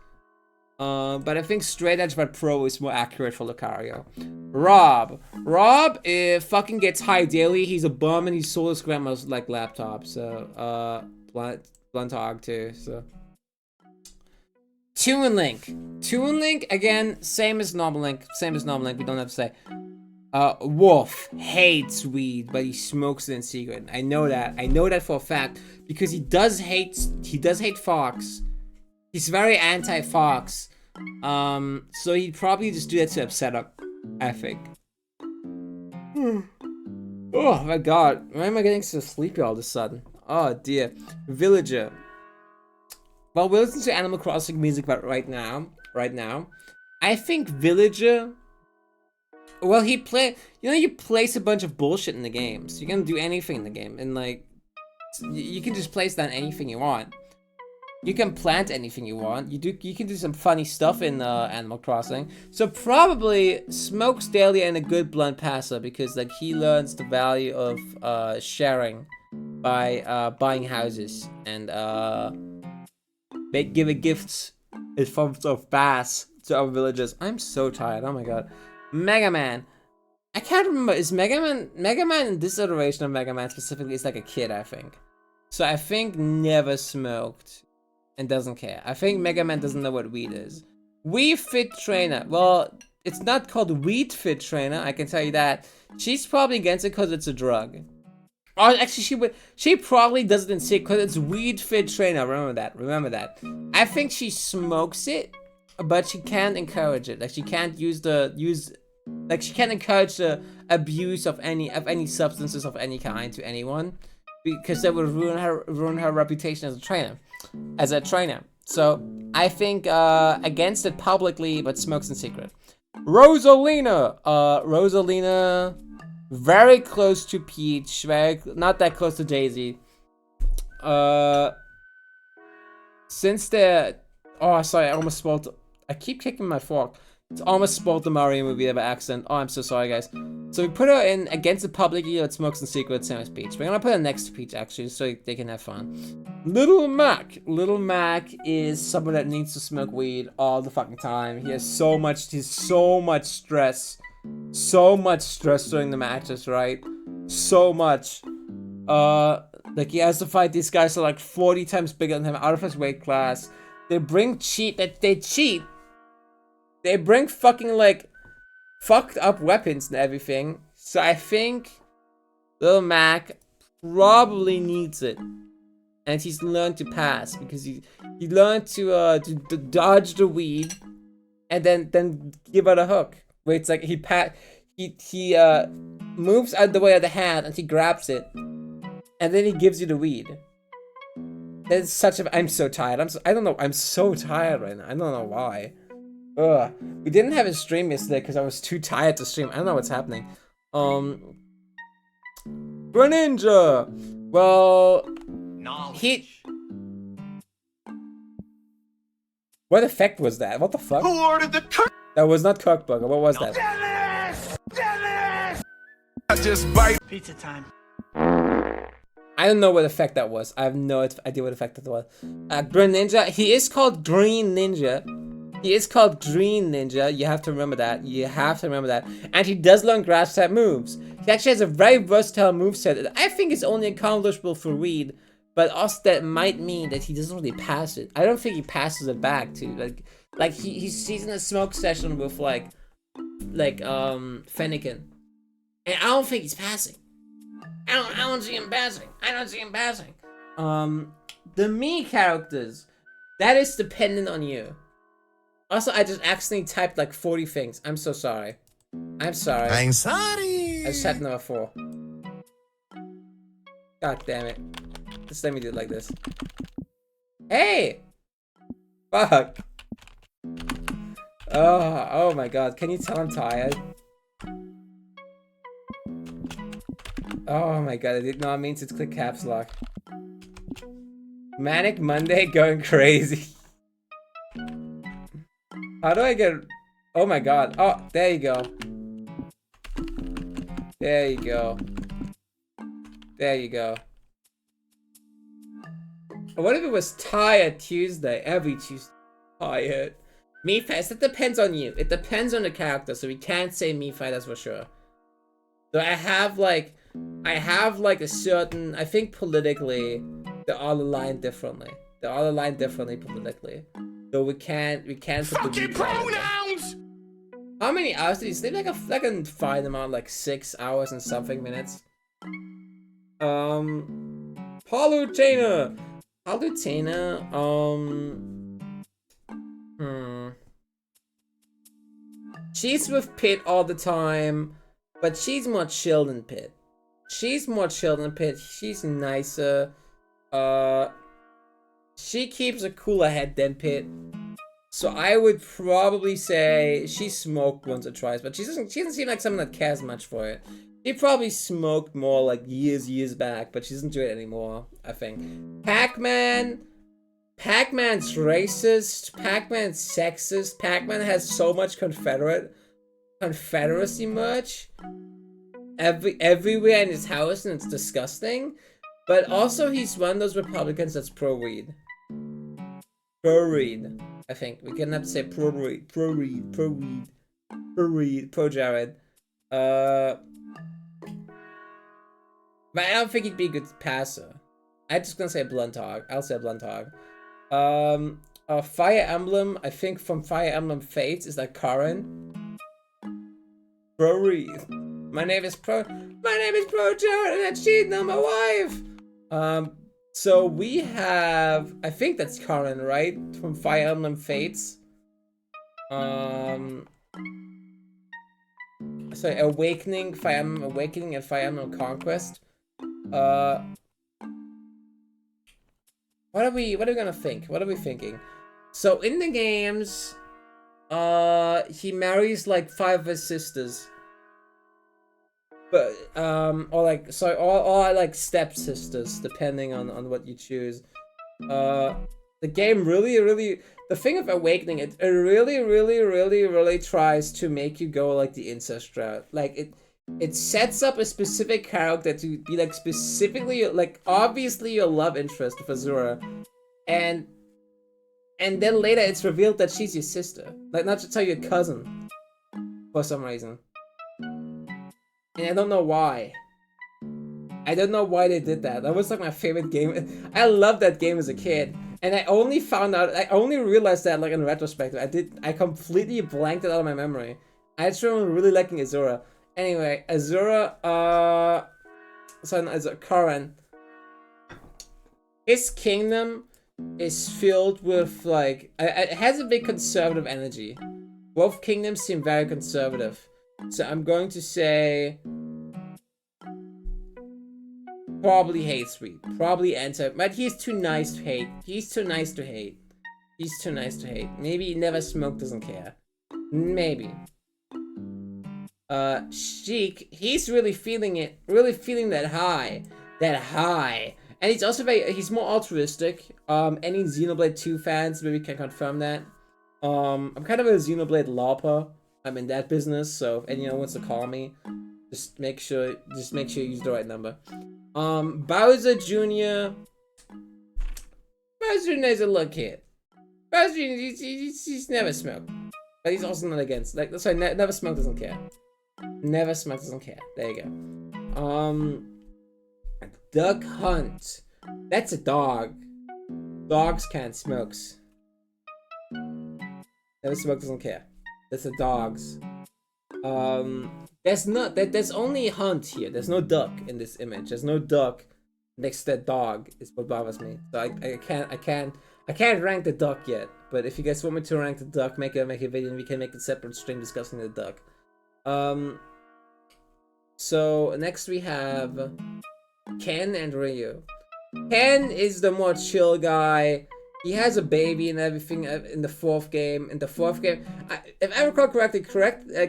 But I think straight edge but pro is more accurate for Lucario. Rob fucking gets high daily. He's a bum and he sold his grandma's like laptop. So blunt hog too. So Toon Link again, same as normal Link. We don't have to say. Wolf hates weed, but he smokes it in secret. I know that for a fact because he does hate Fox. He's very anti-Fox. So he'd probably just do that to upset him, I think. Oh my god, why am I getting so sleepy all of a sudden? Oh dear. Villager. Well, we'll listen to Animal Crossing music but right now. I think Villager, well, you place a bunch of bullshit in the game. So you can do anything in the game. And like, you can just place down anything you want. You can plant anything you want. You can do some funny stuff in Animal Crossing. So probably smokes daily and a good blunt passer because like he learns the value of sharing by buying houses and giving gifts in forms of bass to our villagers. I'm so tired. Oh my god. Mega Man. I can't remember. Is Mega Man in this iteration of Mega Man specifically is like a kid, I think. So I think never smoked. And doesn't care. I think Mega Man doesn't know what weed is. Wii Fit Trainer. Well, it's not called Weed Fit Trainer, I can tell you that. She's probably against it because it's a drug. Or actually, she probably does it in secret because it's Weed Fit Trainer. Remember that. I think she smokes it, but she can't encourage it. Like she can't she can't encourage the abuse of any substances of any kind to anyone, because that would ruin her reputation as a trainer. So I think against it publicly, but smokes in secret. Rosalina, very close to Peach, not that close to Daisy. Since they're, oh sorry, I almost spoiled. I keep kicking my fork. Almost spoiled the Mario movie there by accident. Oh, I'm so sorry, guys. So we put her in against the public that smokes in secret, same as Peach. We're gonna put her next to Peach, actually, so they can have fun. Little Mac. Little Mac is someone that needs to smoke weed all the fucking time. He has so much stress. So much stress during the matches, right? So much. Like, he has to fight these guys that are like 40 times bigger than him, out of his weight class. They cheat. They bring fucking, like, fucked up weapons and everything. So I think Lil Mac probably needs it. And he's learned to pass because he learned to dodge the weed and then give out a hook. Where it's like he moves out the way of the hand and he grabs it. And then he gives you the weed. That's such a... I'm so tired. I don't know. I'm so tired right now. I don't know why. Ugh. We didn't have a stream yesterday because I was too tired to stream. I don't know what's happening. Greninja! Well... Knowledge. What effect was that? What the fuck? Who ordered the That was not Cookburger. What was that? Dennis! Dennis! I just bite. Pizza time. I don't know what effect that was. I have no idea what effect that was. Greninja. He is called Green Ninja. He is called Green Ninja. You have to remember that. You have to remember that. And he does learn grass type moves. He actually has a very versatile moveset that I think is only accomplishable for Weed. But also that might mean that he doesn't really pass it. I don't think he passes it back to like he's in a smoke session with like Fennekin. And I don't think he's passing. I don't see him passing. I don't see him passing. The me characters, that is dependent on you. Also, I just accidentally typed like 40 things. I'm so sorry. I'm sorry. I'm sorry. I just typed number 4. God damn it. Just let me do it like this. Hey! Fuck. Oh my god. Can you tell I'm tired? Oh my god, I did not mean to click caps lock. Manic Monday going crazy. How do I get... Oh my god. Oh, there you go. There you go. There you go. What if it was Tired Tuesday? Every Tuesday. Tired. Mifai, that depends on you. It depends on the character, so we can't say Mifai, that's for sure. So I have like a certain... I think politically, they're all aligned differently. They're all aligned differently politically. So we can't put Fucking pronouns! How many hours did he sleep? Like a fine amount, like 6 hours and something minutes. Palutena! She's with Pit all the time, but she's more chill than Pit. She's nicer. She keeps a cooler head than Pit. So I would probably say she smoked once or twice, but she doesn't seem like someone that cares much for it. She probably smoked more like years back, but she doesn't do it anymore, I think. Pac-Man. Pac-Man's racist. Pac-Man's sexist. Pac-Man has so much Confederacy merch everywhere in his house, and it's disgusting. But also, he's one of those Republicans that's pro-weed. Pro-weed. I think we can have to say pro-weed, pro-Jared. But I don't think he'd be a good passer. I'm just gonna say Blunt Hog. I'll say Blunt Hog. Fire Emblem, I think from Fire Emblem Fates is like Karen. Pro-Reed. My name is Pro Jared, and I cheated on my wife. So we have, I think that's Karen, right? From Fire Emblem Fates. Sorry, Awakening, Fire Emblem Awakening, and Fire Emblem Conquest. What are we gonna think? What are we thinking? So in the games, he marries like 5 of his sisters. But, or like, sorry, or like stepsisters, depending on what you choose. The game really, the thing of Awakening, it really tries to make you go like the incest route. Like it sets up a specific character to be like specifically like obviously your love interest for Azura, and then later it's revealed that she's your sister, like not to tell your cousin, for some reason. And I don't know why. I don't know why they did that. That was like my favorite game. I loved that game as a kid. And I only realized that like in retrospect. I completely blanked it out of my memory. I just remember really liking Azura. Anyway, Azura, Corrin. His kingdom is filled with like, it has a big conservative energy. Both kingdoms seem very conservative. So I'm going to say probably hates Reed. Probably enter, but he's too nice to hate. He's too nice to hate. He's too nice to hate. Maybe Never Smoke doesn't care. Maybe. Sheik, he's really feeling it. Really feeling that high. That high. And he's also he's more altruistic. Any Xenoblade 2 fans maybe can confirm that. I'm kind of a Xenoblade LARPer. I'm in that business, so if anyone wants to call me, just make sure you use the right number. Bowser Jr. Bowser Jr. is a little kid. Bowser Jr. He's never smoked, but he's also not against. Like, sorry, Never Smoke doesn't care. Never Smoke doesn't care. There you go. Duck Hunt. That's a dog. Dogs can't smoke. Never Smoke doesn't care. That's the dogs. There's only Hunt here. There's no duck in this image. There's no duck next to that dog is what bothers me. So I can't rank the duck yet. But if you guys want me to rank the duck, make a video and we can make a separate stream discussing the duck. So next we have Ken and Ryu. Ken is the more chill guy. He has a baby and everything in the fourth game. In the fourth game, if I recall correctly,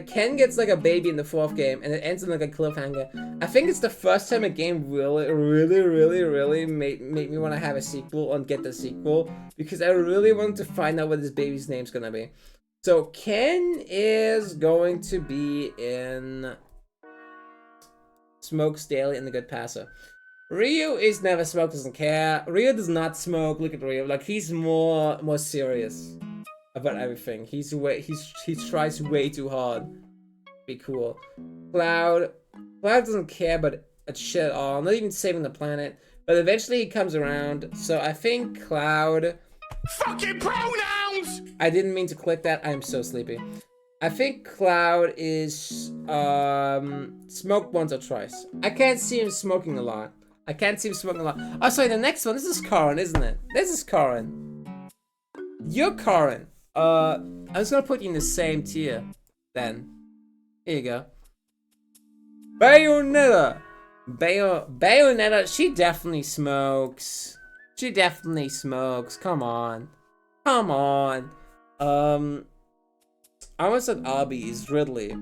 Ken gets like a baby in the fourth game, and it ends in like a cliffhanger. I think it's the first time a game really made me want to have a sequel and get the sequel, because I really wanted to find out what this baby's name's gonna be. So Ken is going to be in Smokes Daily and The Good Passer. Ryu is Never Smoke, doesn't care. Ryu does not smoke. Look at Ryu. Like, he's more serious about everything. He tries way too hard. Be cool. Cloud doesn't care about shit at all. Not even saving the planet. But eventually he comes around. So I think Cloud. Fucking pronouns! I didn't mean to click that. I'm so sleepy. I think Cloud is smoked once or twice. I can't see him smoking a lot. Oh, sorry, the next one. This is Corrin, isn't it? This is Corrin. You're Corrin. I'm just gonna put you in the same tier. Then. Here you go. Bayonetta. Bayonetta, she definitely smokes. Come on. I almost said Abby is Ridley.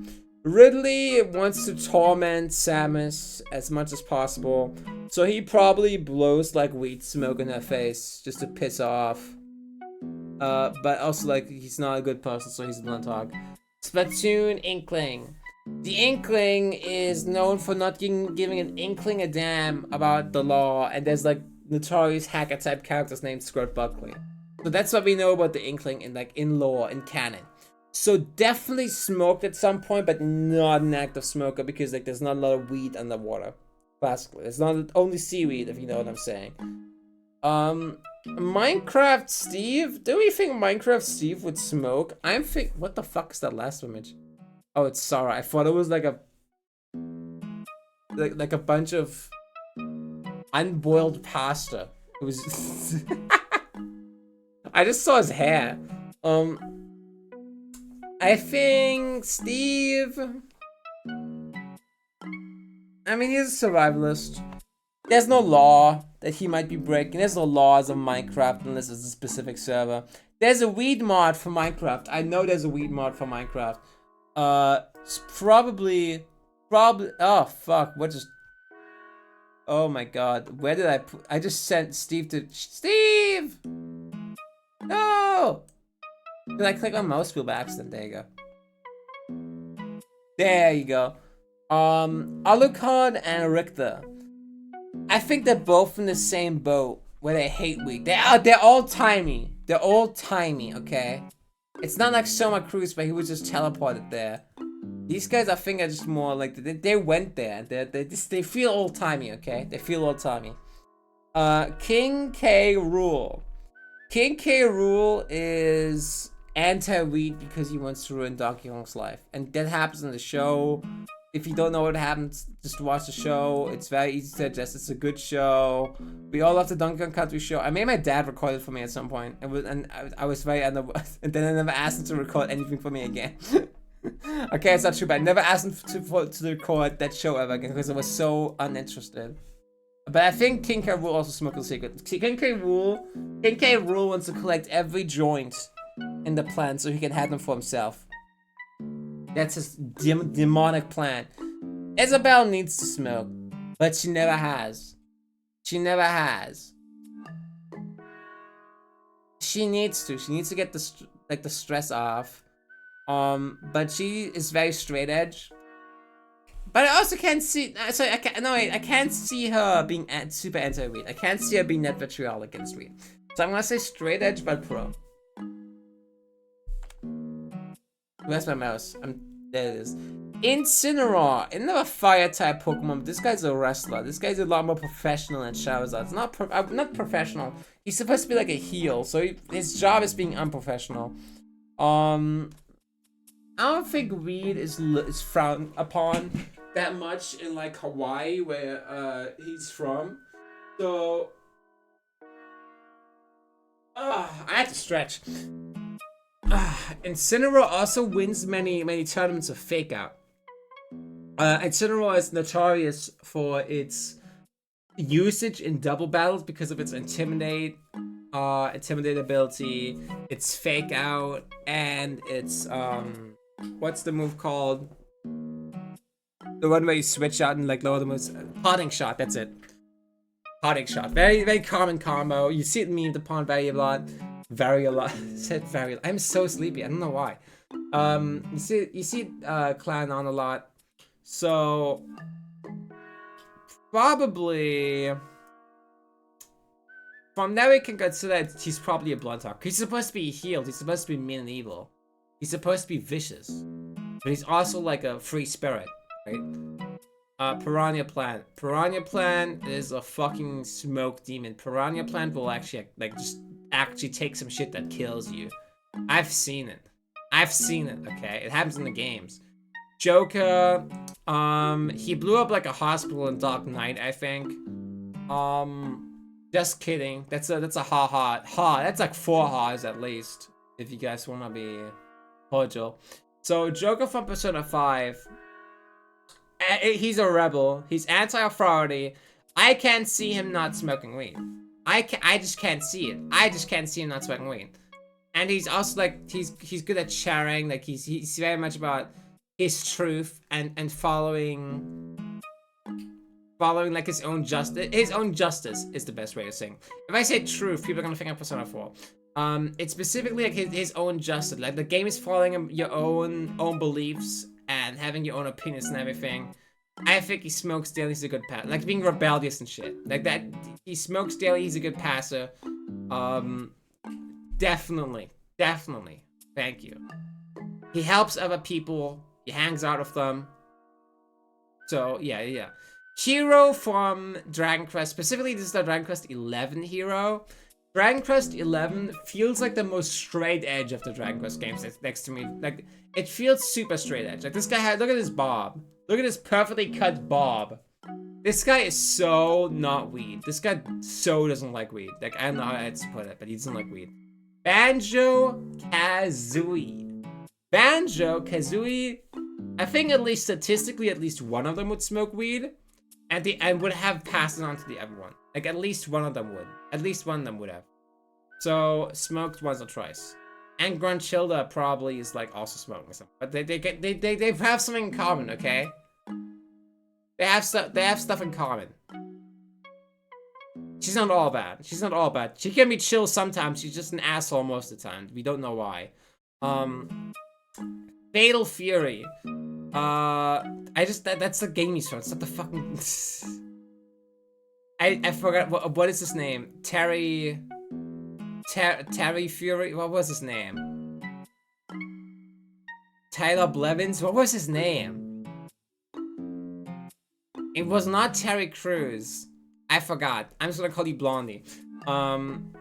Ridley wants to torment Samus as much as possible, so he probably blows like weed smoke in her face just to piss off. But also like he's not a good person, so he's a blunt talk. Splatoon Inkling. The Inkling is known for not giving an Inkling a damn about the law, and there's like notorious hacker type characters named Squirt Buckley. So that's what we know about the Inkling in lore, in canon. So definitely smoked at some point, but not an active smoker, because like there's not a lot of weed underwater. Classically, it's not only seaweed, if you know what I'm saying. Minecraft Steve. Do we think Minecraft Steve would smoke? I'm think. What the fuck is that last image? Oh, it's Sarah. I thought it was like a bunch of unboiled pasta. It was. I just saw his hair. I think Steve. I mean, he's a survivalist. There's no law that he might be breaking. There's no laws of Minecraft unless it's a specific server. There's a weed mod for Minecraft. I know there's a weed mod for Minecraft. It's probably. Oh fuck! What just? Oh my god! Where did I put? I just sent Steve to Steve. No! Did I click on mouse wheel by accident? There you go. There you go. Alucard and Richter. I think they're both in the same boat where they hate weed. They're all timey. They're all timey, okay? It's not like Soma Cruz, but he was just teleported there. These guys, I think, are just more like they went there. They feel old timey, okay? They feel old timey. King K. Rool. King K. Rool is anti-weed because he wants to ruin Donkey Kong's life, and that happens in the show. If you don't know what happens, just watch the show. It's very easy to digest. It's a good show. We all love the Donkey Kong Country show. I made my dad record it for me at some point. I was very and then I never asked him to record anything for me again. Okay, it's not true, but I never asked him to record that show ever again because I was so uninterested. But I think King K. Rool also smoked a secret. King K. Rool wants to collect every joint in the plant so he can have them for himself. That's his demonic plan. Isabelle needs to smoke, but she never has. She never has. She needs to. She needs to get the stress off. But she is very straight edge. But I also can't see. Sorry, I can't see her being super anti-weed. I can't see her being net vitriol against weed. So I'm gonna say straight edge, but pro. Where's my mouse? There it is. Incineroar, another fire type Pokemon. But this guy's a wrestler. This guy's a lot more professional than Charizard. Not professional. He's supposed to be like a heel, so his job is being unprofessional. I don't think weed is frowned upon that much in like Hawaii, where he's from. So, I had to stretch. Incineroar also wins many tournaments of Fake Out. Incineroar is notorious for its usage in double battles because of its intimidate ability, its Fake Out, and its what's the move called? The one where you switch out and like lower the moves. Potting Shot. That's it. Potting Shot. Very very common combo. You see it memed upon very lot. Said very. I'm so sleepy. I don't know why. You see Clan on a lot. So probably from there we can consider that he's probably a Bloodhawk. He's supposed to be healed. He's supposed to be mean and evil. He's supposed to be vicious, but he's also like a free spirit, right? Piranha Plant. Piranha Plant is a fucking smoke demon. Piranha Plant will actually actually take some shit that kills you. I've seen it. Okay? It happens in the games. Joker, he blew up like a hospital in Dark Knight, I think. Just kidding. That's a ha. That's like 4 ha's at least, if you guys wanna be cordial. So Joker from Persona 5, he's a rebel. He's anti-authority. I can't see him not smoking weed. I just can't see it. I just can't see him not smoking weed. And he's also like he's good at sharing. Like he's very much about his truth and following like his own justice. His own justice is the best way of saying. If I say truth, people are gonna think of Persona 4. It's specifically like his own justice. Like the game is following your own beliefs and having your own opinions and everything. I think he smokes daily, he's a good passer. Like being rebellious and shit. Like that, he smokes daily, he's a good passer. Definitely. Thank you. He helps other people. He hangs out with them. So, yeah. Hero from Dragon Quest. Specifically, this is the Dragon Quest 11 hero. Dragon Quest 11 feels like the most straight edge of the Dragon Quest games that's next to me. Like, it feels super straight edge. Like, this guy look at this bob. Look at this perfectly cut bob. This guy is so not weed. This guy so doesn't like weed. Like, I don't know how to put it, but he doesn't like weed. Banjo-Kazooie. Banjo-Kazooie, I think at least statistically, at least one of them would smoke weed. And would have passed it on to the other one. Like, at least one of them would. At least one of them would have. So, smoked once or twice. And Grunchilda probably is, like, also smoking something. But they have something in common, okay? They have stuff in common. She's not all bad. She's not all bad. She can be chill sometimes. She's just an asshole most of the time. We don't know why. Fatal Fury. That's the game he's from. It's not the fucking... I forgot, what is his name? Terry Fury? What was his name? Tyler Blevins? What was his name? It was not Terry Crews. I forgot. I'm just gonna call you Blondie. From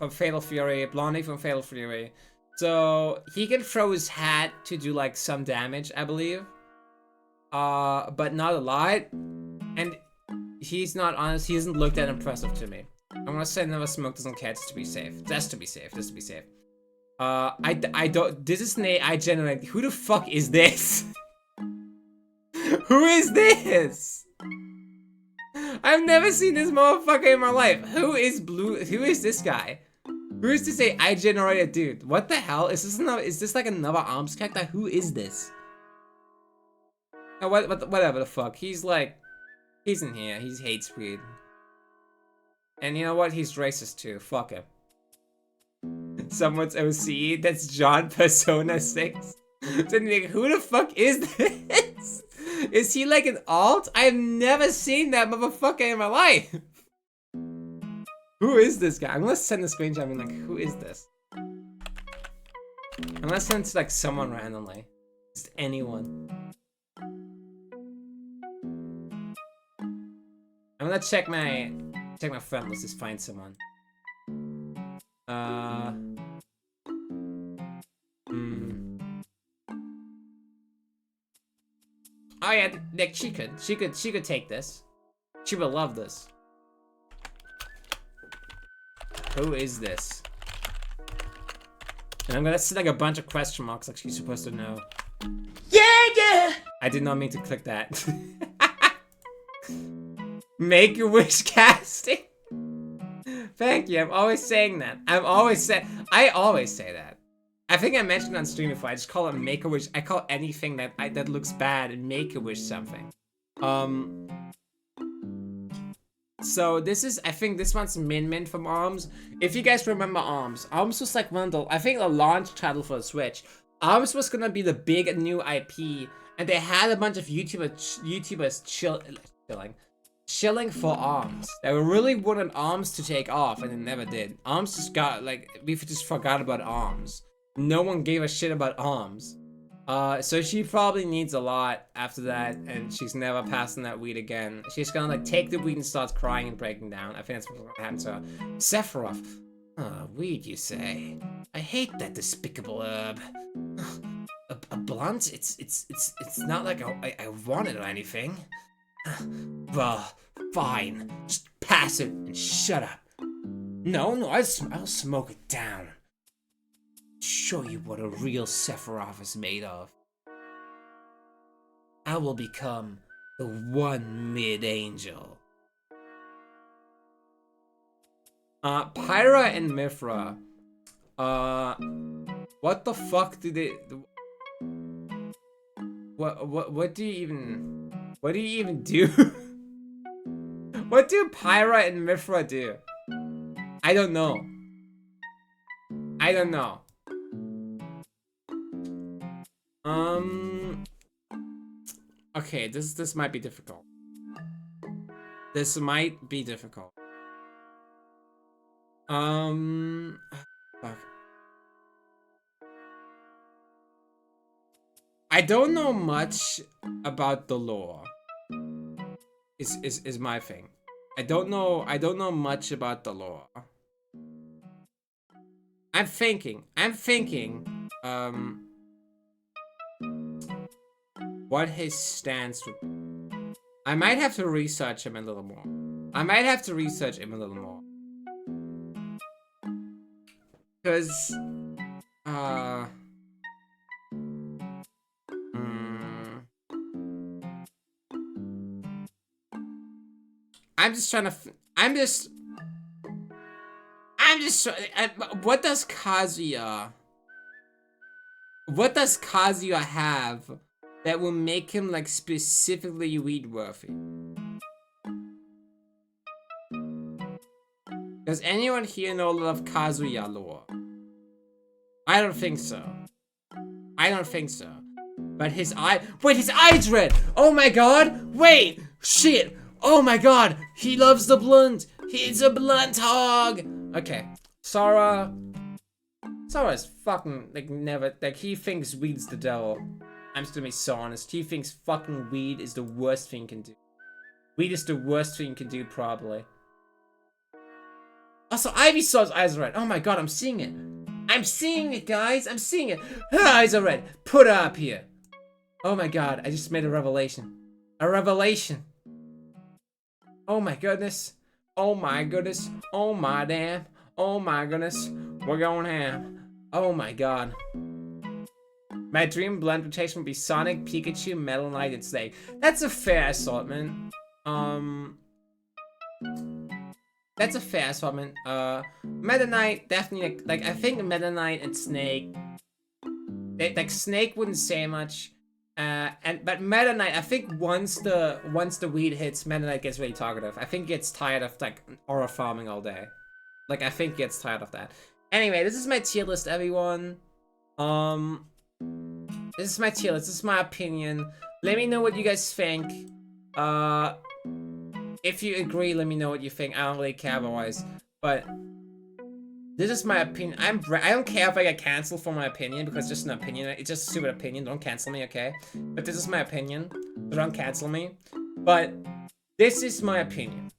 Fatal Fury. Blondie from Fatal Fury. So, he can throw his hat to do, like, some damage, I believe. But not a lot. And he's not honest. He doesn't look that impressive to me. I'm gonna say Never Smoke Doesn't Catch just to be safe. Just to be safe. Just to be safe. I don't... This is Nate I generate. Who the fuck is this? Who is this? I've never seen this motherfucker in my life. Who is Blue? Who is this guy? Who is to say I generated dude? What the hell? Is this like another ARMS character? Who is this? Oh, whatever the fuck. He's like, he's in here. He hates weed. And you know what? He's racist too. Fuck him. Someone's OC. That's John Persona 6. So, like, who the fuck is this? Is he like an alt? I've never seen that motherfucker in my life. Who is this guy? I'm gonna send a screenshot. I'm like, who is this? I'm gonna send it to like someone randomly. Just anyone. I'm gonna check my friend list to find someone. Oh yeah, Nick, she could take this. She would love this. Who is this? And I'm gonna see like a bunch of question marks like she's supposed to know. Yeah! I did not mean to click that. Make-A-Wish casting. Thank you, I'm always saying that. I always say that. I think I mentioned on stream before, I just call it Make-A-Wish. I call anything that looks bad and Make-A-Wish something. So this is, I think this one's Min from ARMS. If you guys remember ARMS was like one of the, I think the launch title for the Switch. ARMS was gonna be the big new IP, and they had a bunch of YouTubers chilling for ARMS. They really wanted ARMS to take off, and it never did. ARMS just got, like, we just forgot about ARMS. No one gave a shit about ARMS. So she probably needs a lot after that, and she's never passing that weed again. She's gonna like take the weed and start crying and breaking down. I think that's what's gonna happen to her. Sephiroth. Weed, you say? I hate that despicable herb. A blunt? It's not like I want it or anything. Well, fine. Just pass it and shut up. No, I'll smoke it down. Show you what a real Sephiroth is made of. I will become the one mid-angel. Pyra and Mythra. What the fuck do they... What do you even do? What do Pyra and Mythra do? I don't know. Okay, this might be difficult. Fuck. I don't know much about the lore. Is my thing. I don't know much about the lore. I'm thinking, what his stance would be. I might have to research him a little more. Because, I'm just trying to, what does Kazuya have that will make him like specifically weed worthy? Does anyone here know a lot of Kazuya lore? I don't think so. I don't think so. But his eye- Wait, his eye's red! Oh my god! Wait! Shit! Oh my god! He loves the blunt! He's a blunt hog! Okay. Sora is fucking, like, never- Like, he thinks weed's the devil. I'm just gonna be so honest. He thinks fucking weed is the worst thing you can do. Weed is the worst thing you can do, probably. Also, Ivysaur's eyes are red. Oh my god, I'm seeing it. I'm seeing it, guys. I'm seeing it. Her eyes are red. Put her up here. Oh my god, I just made a revelation. A revelation. Oh my goodness. Oh my goodness. Oh my damn. Oh my goodness. We're going ham. Oh my god. My dream blend rotation would be Sonic, Pikachu, Metal Knight, and Snake. That's a fair assortment. That's a fair assortment. Meta Knight, definitely, like, I think Meta Knight and Snake, like, Snake wouldn't say much. But Meta Knight, I think once the weed hits, Meta Knight gets really talkative. I think gets tired of, like, aura farming all day. Like, I think gets tired of that. Anyway, this is my tier list, everyone. This is my tier list. This is my opinion. Let me know what you guys think. If you agree, let me know what you think. I don't really care otherwise. But this is my opinion. I don't care if I get canceled for my opinion, because it's just an opinion. It's just a stupid opinion. Don't cancel me, okay? But this is my opinion. So don't cancel me. But this is my opinion.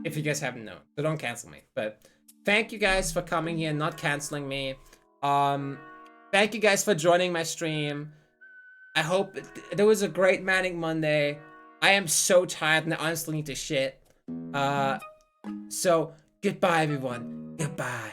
If you guys haven't known. So don't cancel me. But thank you guys for coming here and not canceling me. Thank you guys for joining my stream. I hope there was a great Manic Monday. I am so tired and I honestly need to shit. So, goodbye everyone. Goodbye.